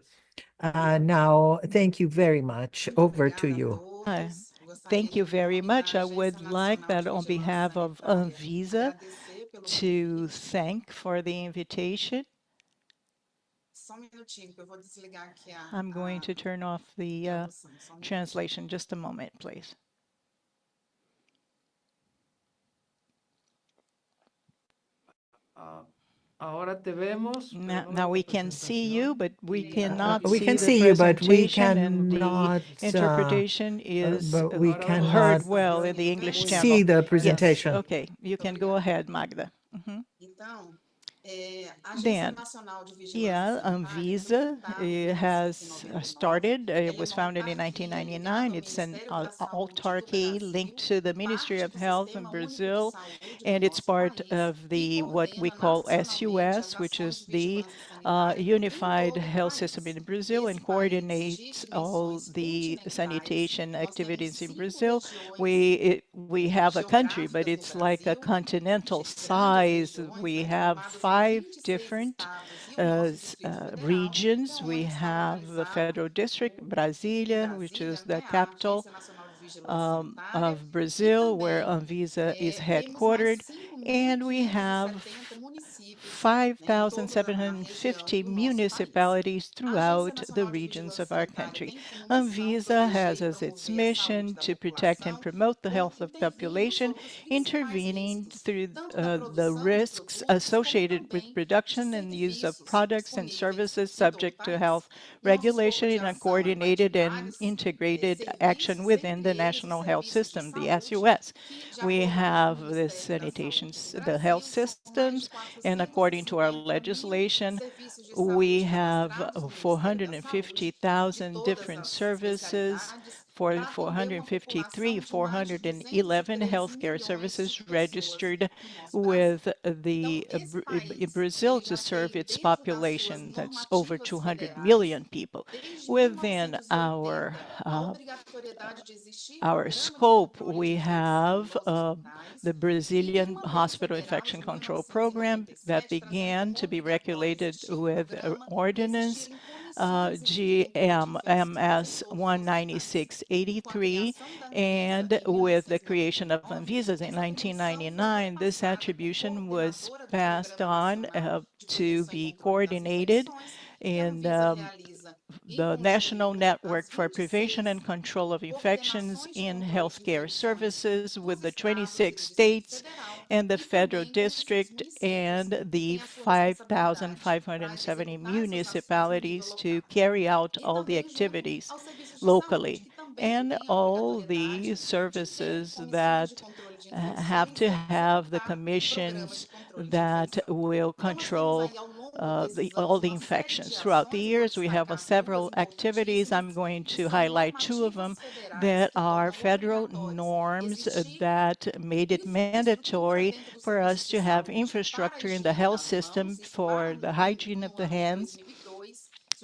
portugués. Now, thank you very much. Over to you. Hi. Thank you very much. I would like that on behalf of Anvisa to thank for the invitation. I'm going to turn off the translation. Just a moment, please. Ahora te vemos, pero no Now vemos we can see you, but we cannot We see can the see you, but we presentation, and the cannot. interpretation is But we Ahora vemos la cannot heard well in presentación the English muy channel. see the Yes. presentation. Okay. You can go ahead, Magda. Then, yeah, Anvisa has started. It was founded in 1999. It's an autarky linked to the Ministry of Health in Brazil, and it's part of the what we call SUS, which is the Unified Health System in Brazil, and coordinates all the sanitation activities in Brazil. We have a country, but it's like a continental size. We have 5 different regions. We have the Federal District, Brasília, which is the capital of Brazil, where Anvisa is headquartered, and we have 5,750 municipalities throughout the regions of our country. Anvisa has as its mission to protect and promote the health of population, intervening through the risks associated with production and use of products and services subject to health regulation in a coordinated and integrated action within the national health system, the SUS. We have the sanitation, the health systems, and according to our legislation, we have 450,000 different services for 411 healthcare services registered with the Brazil to serve its population. That's over 200 million people. Within our scope, we have the Brazilian Hospital Infection Control Program that began to be regulated with Ordinance GMS 19683, and with the creation of Anvisa in 1999, this attribution was passed on to be coordinated in the National Network for Prevention and Control of Infections in Healthcare Services with the 26 states and the federal district and the 5,570 municipalities to carry out all the activities locally, and all the services that have to have the commissions that will control all the infections. Throughout the years, we have several activities. I'm going to highlight 2 of them that are federal norms that made it mandatory for us to have infrastructure in the health system for the hygiene of the hands.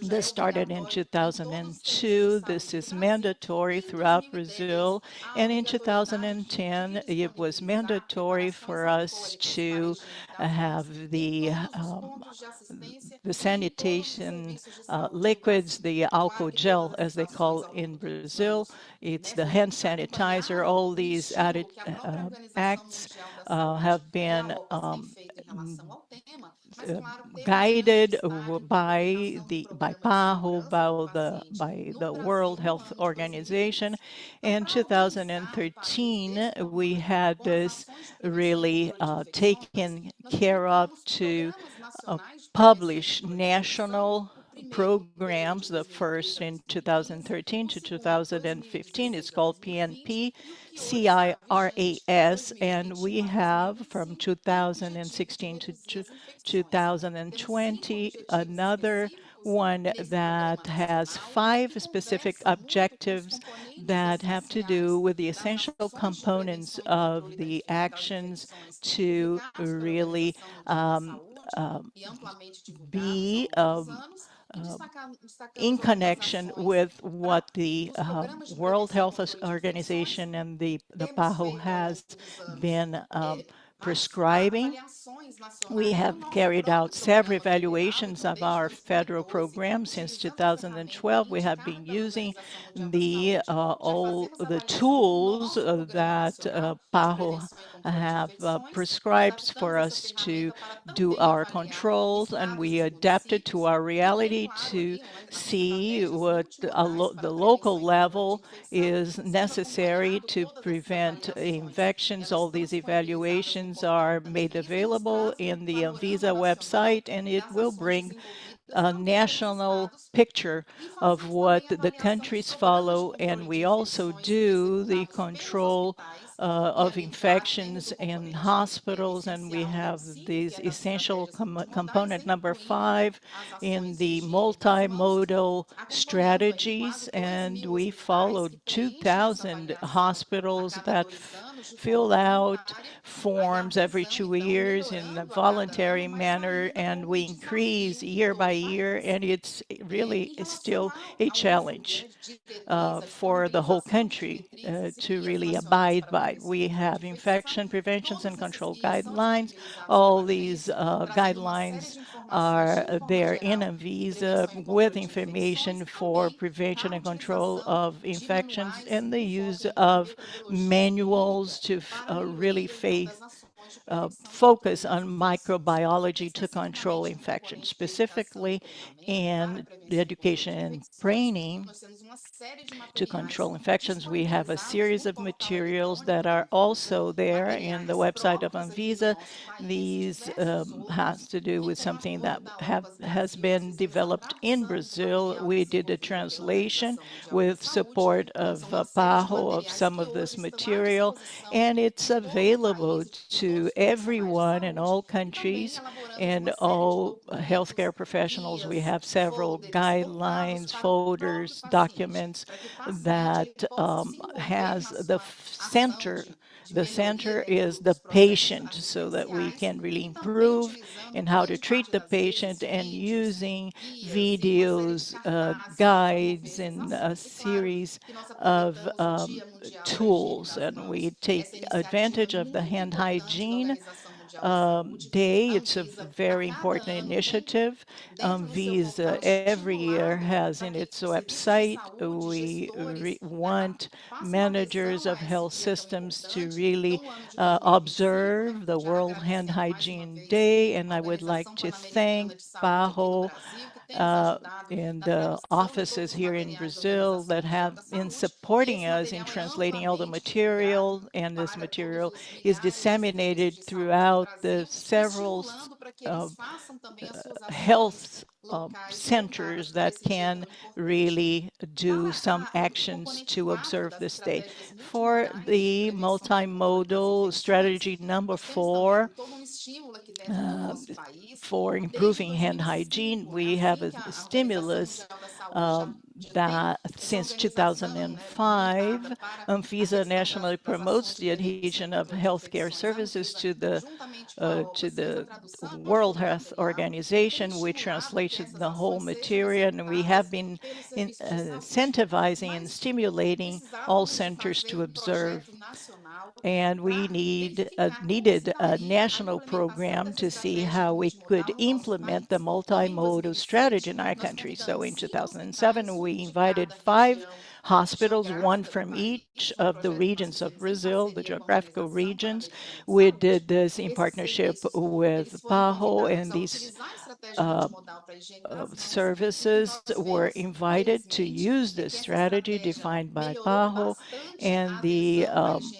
This started in 2002. This is mandatory throughout Brazil. And in 2010, it was mandatory for us to have the sanitation liquids, the álcool gel, as they call in Brazil. It's the hand sanitizer. All these added acts have been guided by PAHO, by the World Health Organization. In 2013, we had this really taken care of to publish national programs, the first in 2013 to 2015. It's called PNP, CIRAS, and we have from 2016 to 2020 another one that has 5 specific objectives that have to do with the essential components of the actions to really um, be in connection with what the World Health Organization and the PAHO has been prescribing. We have carried out several evaluations of our federal program since 2012. We have been using all the tools that PAHO have prescribed for us to do our controls, and we adapted to our reality to see what the local level is necessary to prevent infections. All these evaluations are made available in the Anvisa website, and it will bring a national picture of what the countries follow, and we also do the control of infections in hospitals, and we have these essential component number 5 in the multimodal strategies, and we followed 2,000 hospitals that fill out forms every 2 years in a voluntary manner, and we increase year by year, and it's really still a challenge for the whole country to really abide by. We have infection preventions and control guidelines. All these guidelines are there in Anvisa with information for prevention and control of infections and the use of manuals to really focus on microbiology to control infections, specifically in the education and training to control infections. We have a series of materials that are also there in the website of Anvisa. These has to do with something that has been developed in Brazil. We did a translation with support of PAHO of some of this material, and it's available to everyone in all countries and all healthcare professionals. We have several guidelines, folders, documents that has center. The center is the patient, so that we can really improve in how to treat the patient, and using videos, guides, and a series of tools. And we take advantage of the hand hygiene day. It's a very important initiative. Visa every year has in its website, we want managers of health systems to really observe the World Hand Hygiene Day, and I would like to thank PAHO and the offices here in Brazil that have been supporting us in translating all the material, and this material is disseminated throughout the several health centers that can really do some actions to observe this day. For the multimodal strategy number 4, for improving hand hygiene, we have a stimulus that since 2005, Anvisa nationally promotes the adhesion of healthcare services to the World Health Organization. We translated the whole material, and we have been incentivizing and stimulating all centers to observe. And we needed a national program to see how we could implement the multimodal strategy in our country. So in 2007, we invited 5 hospitals, one from each of the regions of Brazil, the geographical regions. We did this in partnership with PAHO, and these services were invited to use this strategy defined by PAHO and the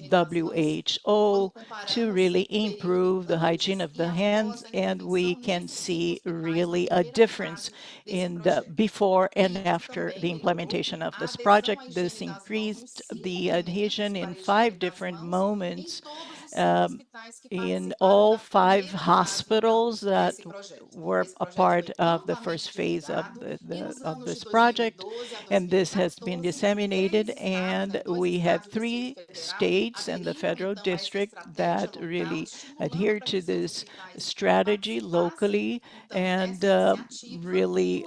WHO to really improve the hygiene of the hands, and we can see really a difference in the before and after the implementation of this project. This increased the adhesion in 5 different moments in all 5 hospitals that were a part of the first phase of of this project, and this has been disseminated. And we have 3 states and the federal district that really adhere to this strategy locally, and really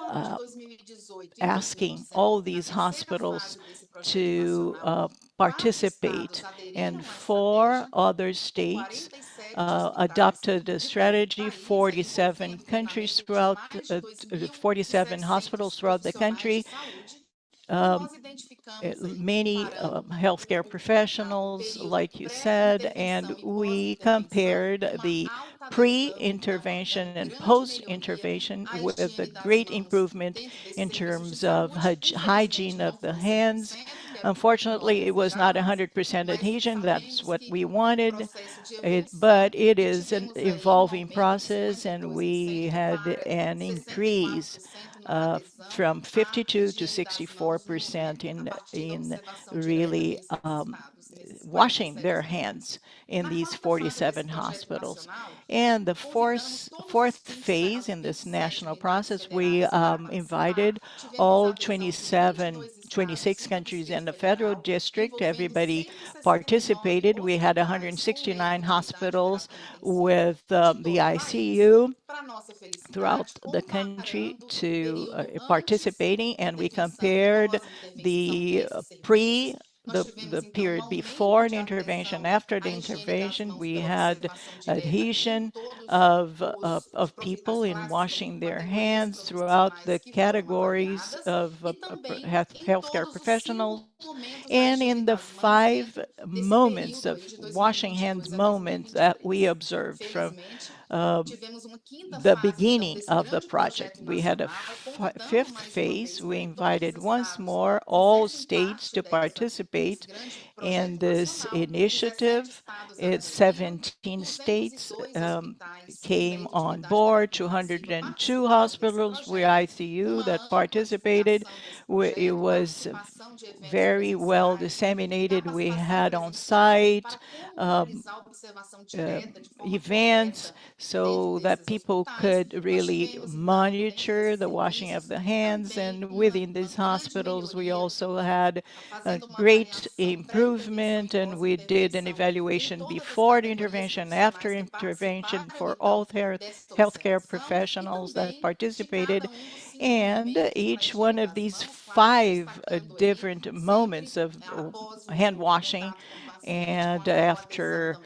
asking all these hospitals to participate. And 4 other states adopted the strategy, 47 countries throughout, 47 hospitals throughout the country, many healthcare professionals, like you said, and we compared the pre-intervention and post-intervention with a great improvement in terms of hygiene of the hands. Unfortunately, it was not 100% adhesion. That's what we wanted. But it is an evolving process, and we had an increase from 52 to 64% in really washing their hands in these 47 hospitals. And the fourth phase in this national process, we invited all 26 countries in the federal district. Everybody participated. We had 169 hospitals with the ICU throughout the country to participating, and we compared the the period before an intervention, after the intervention. We had adhesion of people in washing their hands throughout the categories of healthcare professionals. And in the 5 moments of washing hands moments that we observed from the beginning of the project. We had a 5th phase. We invited once more all states to participate in this initiative. It's 17 states came on board, 202 hospitals with ICU that participated. It was very well disseminated. We had on site events so that people could really monitor the washing of the hands. And within these hospitals, we also had a great improvement, and we did an evaluation before the intervention, after intervention for all healthcare professionals that participated. And each one of these 5 different moments of hand washing and after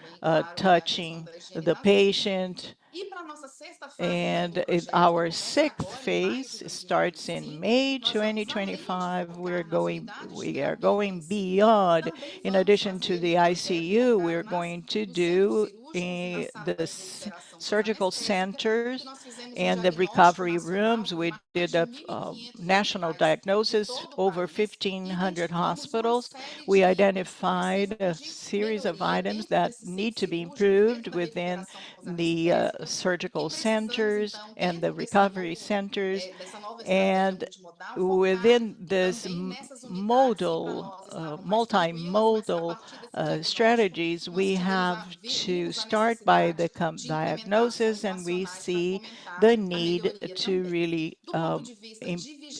touching the patient. And our 6th phase starts in May 2025. We are going beyond. In addition to the ICU, we're going to do the surgical centers and the recovery rooms. We did a national diagnosis, over 1,500 hospitals. We identified a series of items that need to be improved within the surgical centers and the recovery centers. And within this multimodal strategies, we have to start by the diagnosis, and we see the need to really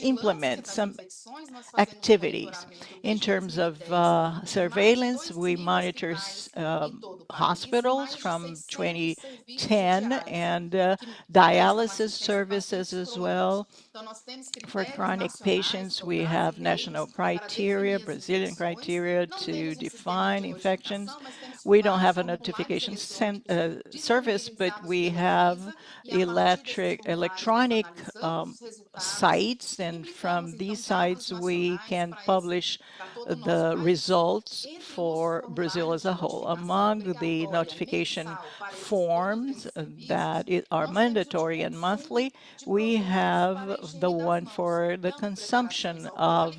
implement some activities. In terms of surveillance, we monitor hospitals from 2010 and dialysis services as well. For chronic patients, we have national criteria, Brazilian criteria to define infections. We don't have a notification service, but we have electronic sites, and from these sites we can publish the results for Brazil as a whole. Among the notification forms that are mandatory and monthly, we have the one for the consumption of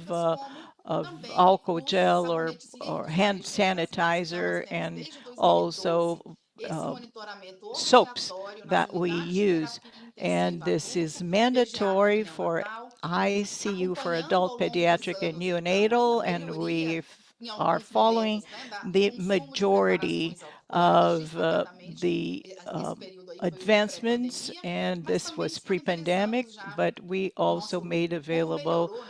alcohol gel or hand sanitizer, and also soaps that we use. And this is mandatory for ICU for adult, pediatric, and neonatal, and we are following the majority of the advancements, and this was pre-pandemic, but we also made available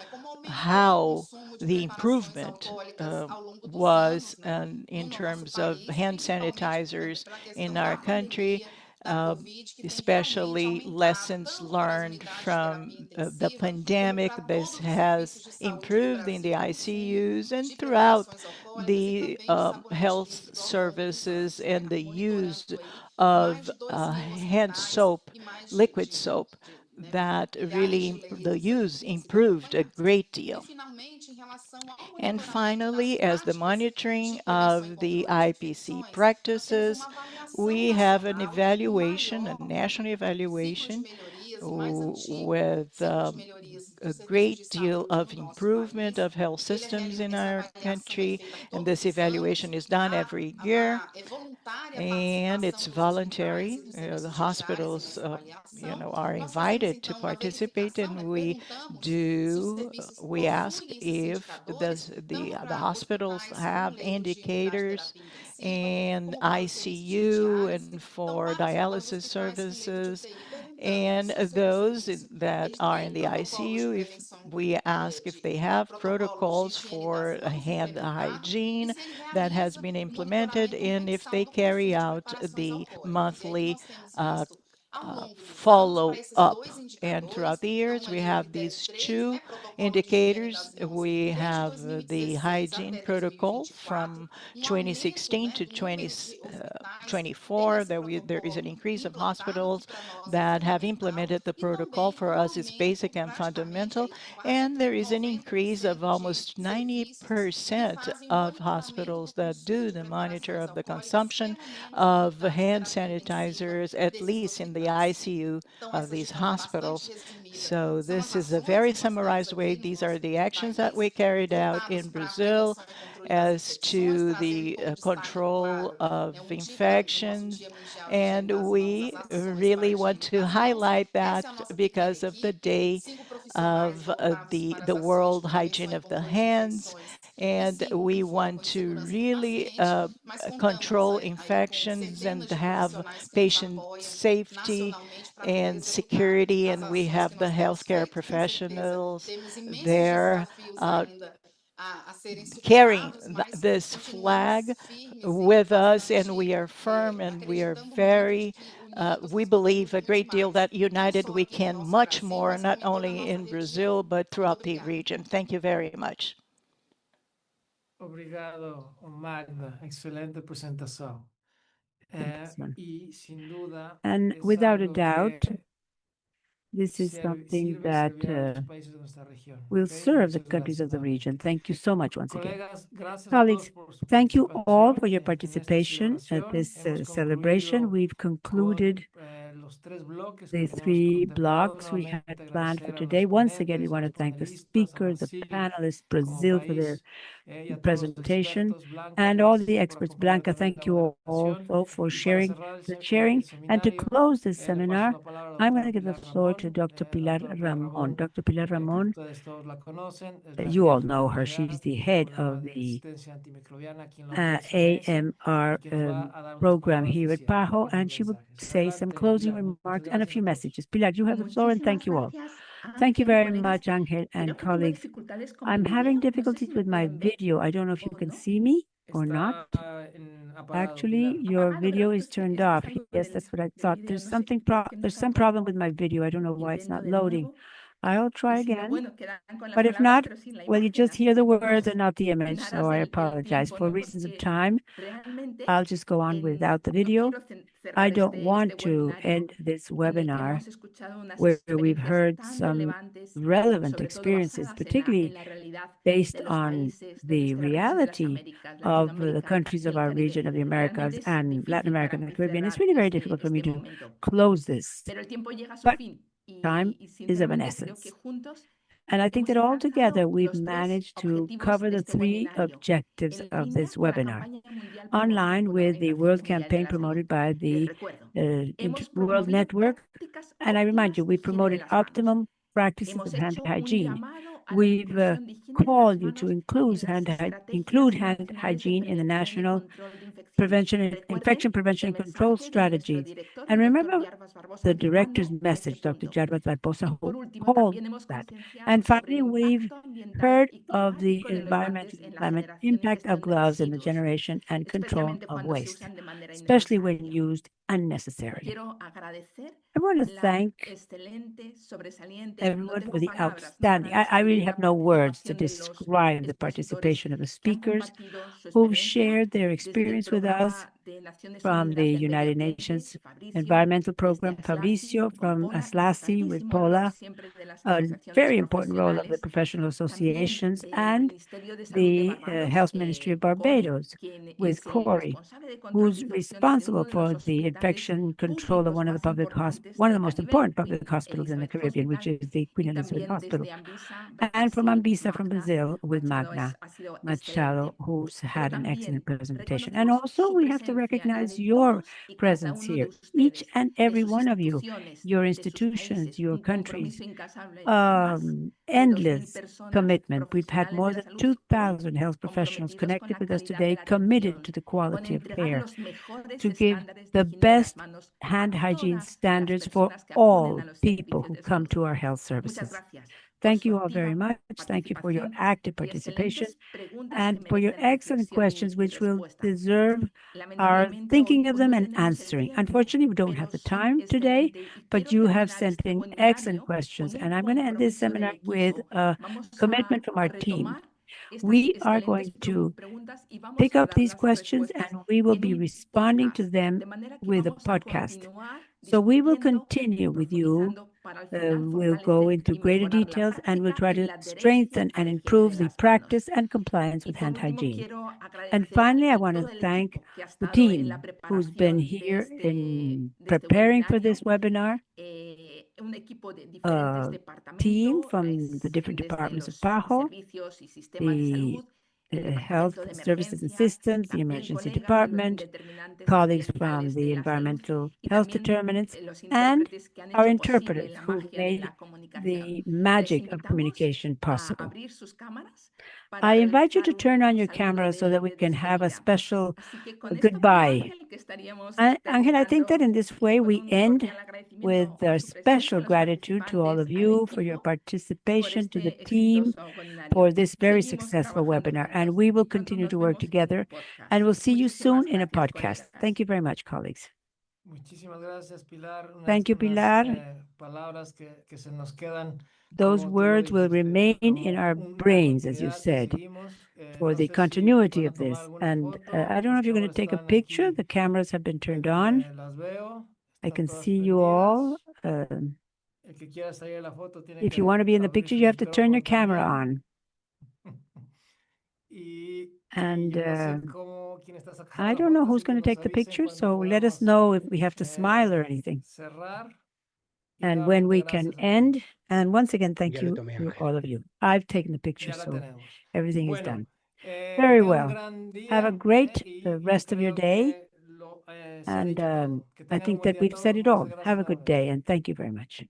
how the improvement was in terms of hand sanitizers in our country, especially lessons learned from the pandemic. This has improved in the ICUs and throughout the health services, and the use of hand soap, liquid soap, that really the use improved a great deal. And finally, as the monitoring of the IPC practices, we have an evaluation, a national evaluation with a great deal of improvement of health systems in our country. And this evaluation is done every year, and it's voluntary. The hospitals, are invited to participate, and we ask if the hospitals have indicators and ICU and for dialysis services, and those that are in the ICU, if we ask if they have protocols for hand hygiene that has been implemented, and if they carry out the monthly follow up. And throughout the years, we have these two indicators. We have the hygiene protocol from 2016 to 2024. There is an increase of hospitals that have implemented the protocol. For us, it's basic and fundamental. And there is an increase of almost 90% of hospitals that do the monitor of the consumption of hand sanitizers, at least in the ICU of these hospitals. So this is a very summarized way. These are the actions that we carried out in Brazil as to the control of infections. And we really want to highlight that because of the day of the World Hygiene of the Hands. And we want to really control infections and have patient safety and security. And we have the healthcare professionals there carrying this flag with us, and we are firm, and we are very, we believe a great deal that united we can much more, not only in Brazil, but throughout the region. Thank you very much. Obrigado, Magda. Excelente presentação. And without a doubt, this is something that will serve the countries of the region. Thank you so much once again. Colleagues, thank you all for your participation at this celebration. We've concluded the three blocks we had planned for today. Once again, we want to thank the speakers, the panelists, Brazil for their presentation, and all the experts. Blanca, thank you all also for sharing. And to close this seminar, I'm going to give the floor to Dr. Pilar Ramon. Dr. Pilar Ramon, you all know her. She's the head of the AMR program here at PAHO, and she will say some closing remarks and a few messages. Pilar, you have the floor, and thank you all. Thank you very much, Angel and colleagues. I'm having difficulties with my video. I don't know if you can see me or not. Actually, your video is turned off. Yes, that's what I thought. There's some problem with my video. I don't know why it's not loading. I'll try again. But if not, well, you just hear the words and not the image, so I apologize. For reasons of time, I'll just go on without the video. I don't want to end this webinar where we've heard some relevant experiences, particularly based on the reality of the countries of our region of the Americas and Latin America and the Caribbean. It's really very difficult for me to close this, but time is of an essence. And I think that altogether we've managed to cover the three objectives of this webinar, online with the World Campaign promoted by the World Network. And I remind you, we promoted optimum practices of hand hygiene. we've called you to include hand hygiene in the national infection prevention and control strategies. And remember the director's message, Dr. Jarbas Barbosa, who called that. And finally, we've heard of the environmental and climate impact of gloves in the generation and control of waste, especially when used unnecessarily. I want to thank everyone for the outstanding. I really have no words to describe the participation of the speakers who've shared their experience with us from the United Nations Environmental Program, Fabricio from Aslasi with Paula, a very important role of the professional associations, and the Health Ministry of Barbados with Corey, who's responsible for the infection control of one of the most important public hospitals in the Caribbean, which is the Queen Elizabeth Hospital, and from Ambisa from Brazil with Magna Machado, who's had an excellent presentation. And also we have to recognize your presence here, each and every one of you, your institutions, your countries, endless commitment. We've had more than 2,000 health professionals connected with us today, committed to the quality of care, to give the best hand hygiene standards for all people who come to our health services. Thank you all very much. Thank you for your active participation and for your excellent questions, which will deserve our thinking of them and answering. Unfortunately, we don't have the time today, but you have sent in excellent questions. And I'm going to end this seminar with a commitment from our team. We are going to pick up these questions and we will be responding to them with a podcast. So we will continue with you. We'll go into greater details and we'll try to strengthen and improve the practice and compliance with hand hygiene. And finally, I want to thank the team who's been here in preparing for this webinar, team from the different departments of PAHO, the Health Services and Systems, the Emergency Department, colleagues from the Environmental Health Determinants, and our interpreters who made the magic of communication possible. I invite you to turn on your camera so that we can have a special goodbye. Angel, I think that in this way we end with our special gratitude to all of you for your participation, to the team for this very successful webinar. And we will continue to work together and we'll see you soon in a podcast. Thank you very much, colleagues. Thank you, Pilar. Those words will remain in our brains, as you said, for the continuity of this. And I don't know if you're going to take a picture. The cameras have been turned on. I can see you all. If you want to be in the picture, you have to turn your camera on. And I don't know who's going to take the picture, so let us know if we have to smile or anything. And when we can end. And once again, thank you to all of you. I've taken the picture, so everything is done. Very well. Have a great rest of your day. And I think that we've said it all. Have a good day, and thank you very much.